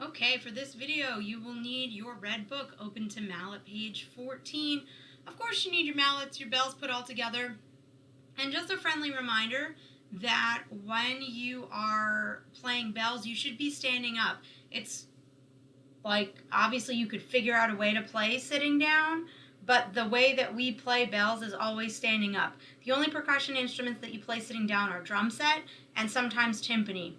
Okay, for this video, you will need your red book open to mallet page 14. Of course, you need your mallets, your bells put all together. And just a friendly reminder that when you are playing bells, you should be standing up. It's like, obviously you could figure out a way to play sitting down, but the way that we play bells is always standing up. The only percussion instruments that you play sitting down are drum set and sometimes timpani.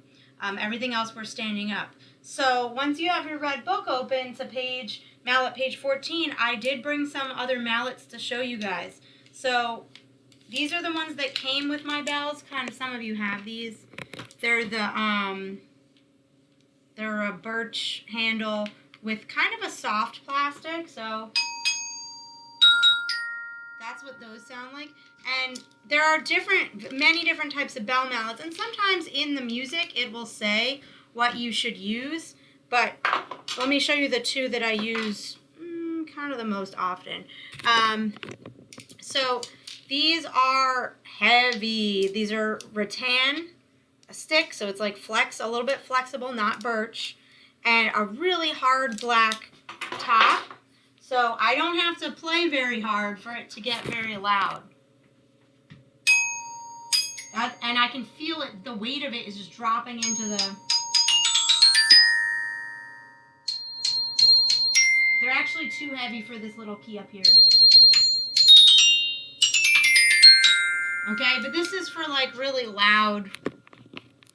Everything else we're standing up. So once you have your red book open to mallet page 14, I did bring some other mallets to show you guys. So these are the ones that came with my bells. Kind of, some of you have these. They're they're a birch handle with kind of a soft plastic, so that's what those sound like. And there are many different types of bell mallets, and sometimes in the music it will say what you should use, but let me show you the two that I use kind of the most often. So these are heavy. These are rattan, a stick, so it's like a little bit flexible, not birch, and a really hard black top. So I don't have to play very hard for it to get very loud. And I can feel it, the weight of it is just dropping into the... They're actually too heavy for this little key up here. Okay, but this is for like really loud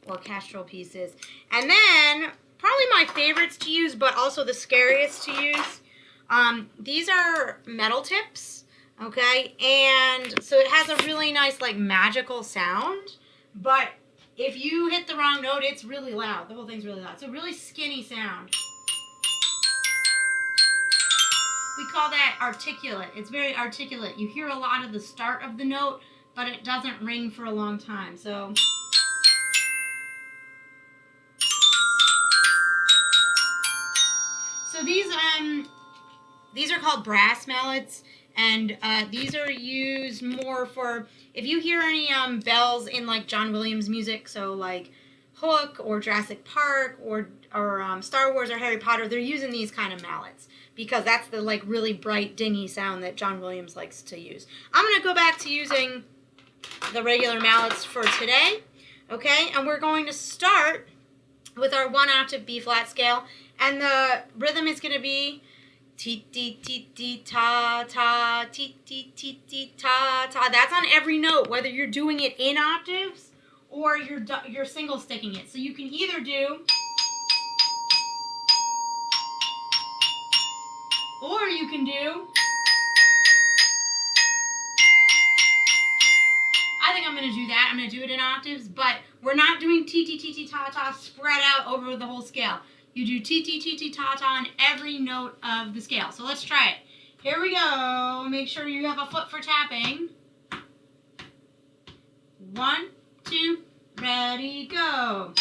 orchestral pieces. And then, probably my favorites to use, but also the scariest to use, these are metal tips, okay? And so it has a really nice, like, magical sound, but if you hit the wrong note, it's really loud. The whole thing's really loud. It's a really skinny sound. We call that articulate. It's very articulate. You hear a lot of the start of the note, but it doesn't ring for a long time. So these are called brass mallets, and these are used more for, if you hear any bells in like John Williams music, so like Hook or Jurassic Park or Star Wars or Harry Potter, they're using these kind of mallets because that's the like really bright dingy sound that John Williams likes to use. I'm going to go back to using the regular mallets for today, okay? And we're going to start with our 1-octave B flat scale, and the rhythm is going to be ti ti ti ti ta ta ti ti ti ti ta ta. That's on every note, whether you're doing it in octaves or you're single sticking it. So you can either do, or you can do. I think I'm going to do that. I'm going to do it in octaves, but we're not doing ti ti ti ti ta ta spread out over the whole scale. You do ti ti ti ti ta ta on every note of the scale. So let's try it. Here we go. Make sure you have a foot for tapping. 1, 2, ready, go.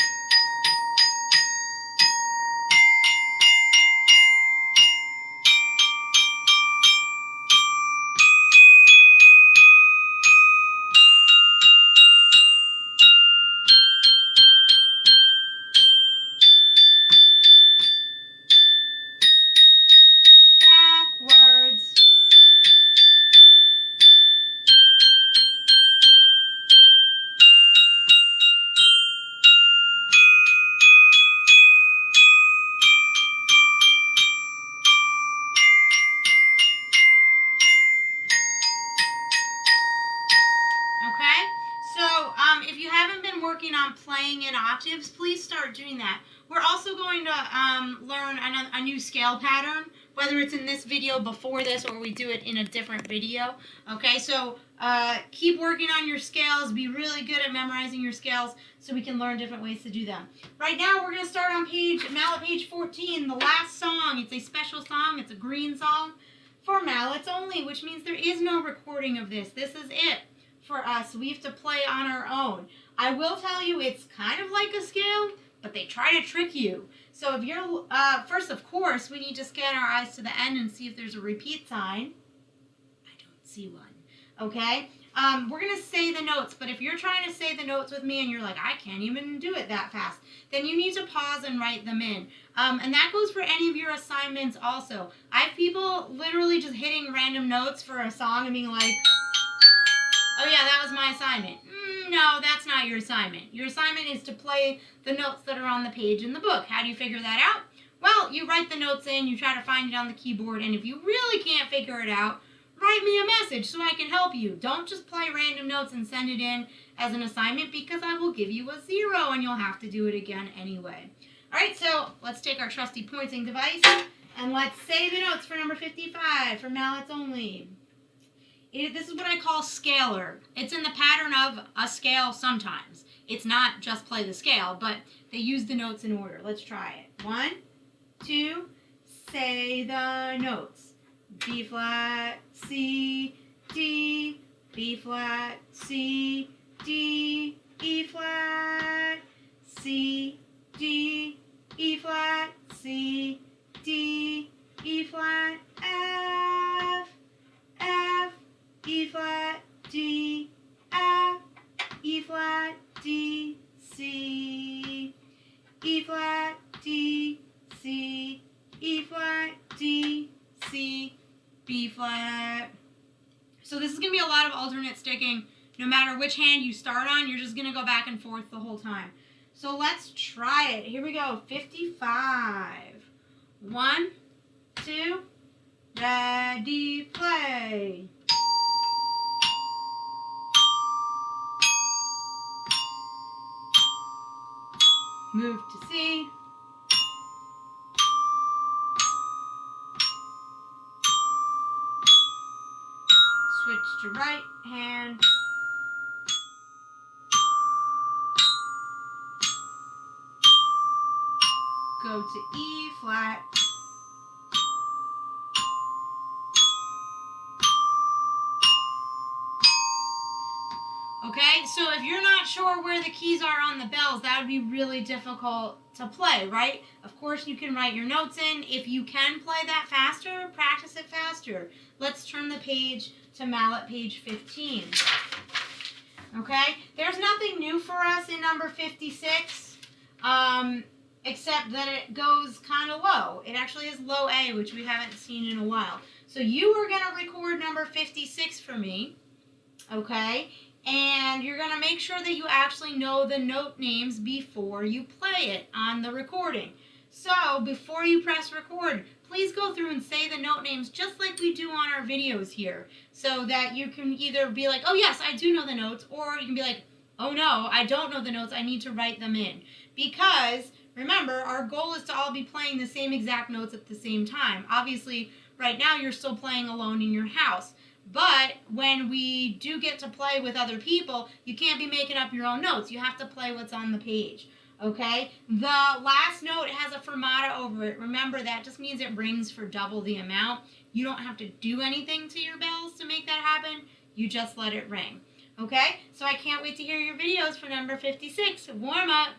Backwards. Okay, so if you haven't been working on playing in octaves, please start doing that. We're also going to learn a new scale pattern, whether it's in this video before this or we do it in a different video. Okay, so keep working on your scales. Be really good at memorizing your scales so we can learn different ways to do them. Right now, we're going to start on mallet page 14, the last song. It's a special song. It's a green song for mallets only, which means there is no recording of this. This is it for us. We have to play on our own. I will tell you, it's kind of like a scale, but they try to trick you. So if you're, first, of course, we need to scan our eyes to the end and see if there's a repeat sign. I don't see one. Okay? we're going to say the notes, but if you're trying to say the notes with me and you're like, I can't even do it that fast, then you need to pause and write them in. And that goes for any of your assignments also. I have people literally just hitting random notes for a song and being like, oh yeah, that was my assignment. No, that's not your assignment. Your assignment is to play the notes that are on the page in the book. How do you figure that out? Well, you write the notes in, you try to find it on the keyboard, and if you really can't figure it out, write me a message so I can help you. Don't just play random notes and send it in as an assignment, because I will give you a 0 and you'll have to do it again anyway. All right, so let's take our trusty pointing device and let's say the notes for number 55 for mallets only. This is what I call scalar. It's in the pattern of a scale sometimes. It's not just play the scale, but they use the notes in order. Let's try it. 1, 2, say the notes. B flat, C, D, B flat, C, D, E flat, C, D, E flat, C, D, E flat, F, F, E flat, D, F, E flat, D, C, E flat, D, C, E flat, D, C, B flat. So this is going to be a lot of alternate sticking. No matter which hand you start on, you're just going to go back and forth the whole time. So let's try it. Here we go. 55. 1, 2, ready, play. Move to C. Switch to right hand. Go to E flat. Okay, so if you're not sure where the keys are on the bells, that would be really difficult to play, right? Of course, you can write your notes in. If you can play that faster, practice it faster. Let's turn the page to mallet page 15. Okay, there's nothing new for us in number 56, except that it goes kind of low. It actually is low A, which we haven't seen in a while. So you are going to record number 56 for me, okay? And you're going to make sure that you actually know the note names before you play it on the recording. So before you press record, please go through and say the note names just like we do on our videos here, so that you can either be like, oh yes, I do know the notes, or you can be like, oh no, I don't know the notes, I need to write them in. Because remember, our goal is to all be playing the same exact notes at the same time. Obviously, right now you're still playing alone in your house. But when we do get to play with other people, you can't be making up your own notes. You have to play what's on the page, okay? The last note has a fermata over it. Remember, that just means it rings for double the amount. You don't have to do anything to your bells to make that happen. You just let it ring, okay? So I can't wait to hear your videos for number 56. Warm up.